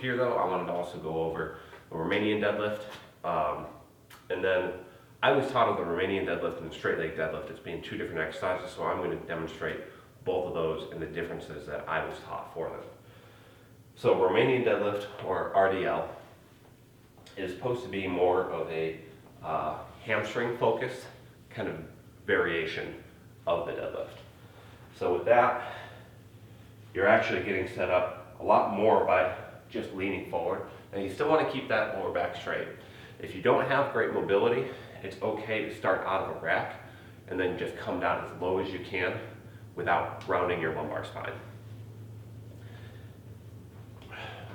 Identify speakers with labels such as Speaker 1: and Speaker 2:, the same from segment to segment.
Speaker 1: here though, I wanted to also go over the Romanian deadlift. And then I was taught of the Romanian deadlift and the straight leg deadlift as being two different exercises, so I'm going to demonstrate both of those and the differences that I was taught for them. So Romanian deadlift, or RDL, is supposed to be more of a hamstring focused kind of variation of the deadlift. So with that, you're actually getting set up a lot more by just leaning forward. And you still want to keep that lower back straight. If you don't have great mobility, it's okay to start out of a rack and then just come down as low as you can without rounding your lumbar spine.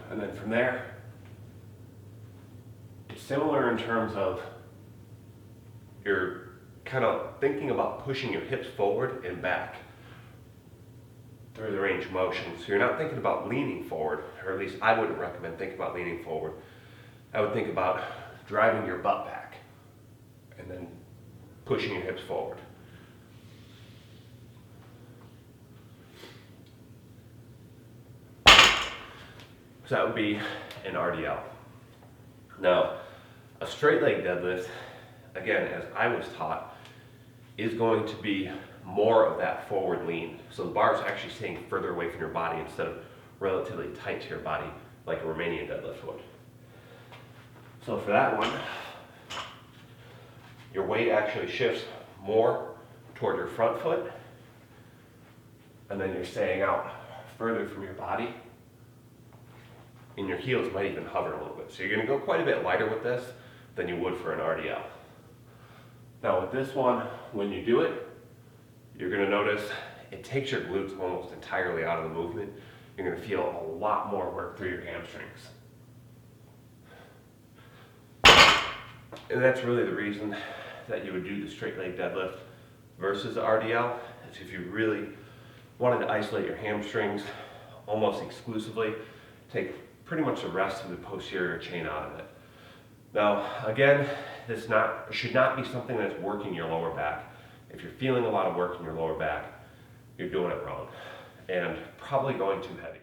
Speaker 1: And then from there, it's similar in terms of you're kind of thinking about pushing your hips forward and back through the range of motion. So you're not thinking about leaning forward, or at least I wouldn't recommend thinking about leaning forward. I would think about driving your butt back and then pushing your hips forward. So that would be an RDL. Now, a straight leg deadlift, again, as I was taught, is going to be more of that forward lean. So the bar is actually staying further away from your body instead of relatively tight to your body like a Romanian deadlift would. So for that one, your weight actually shifts more toward your front foot, and then you're staying out further from your body, and your heels might even hover a little bit. So you're going to go quite a bit lighter with this than you would for an RDL. Now with this one, when you do it, you're going to notice it takes your glutes almost entirely out of the movement. You're going to feel a lot more work through your hamstrings. And that's really the reason that you would do the straight leg deadlift versus the RDL, is if you really wanted to isolate your hamstrings almost exclusively, take pretty much the rest of the posterior chain out of it. Now, again, this should not be something that's working your lower back. If you're feeling a lot of work in your lower back, you're doing it wrong and probably going too heavy.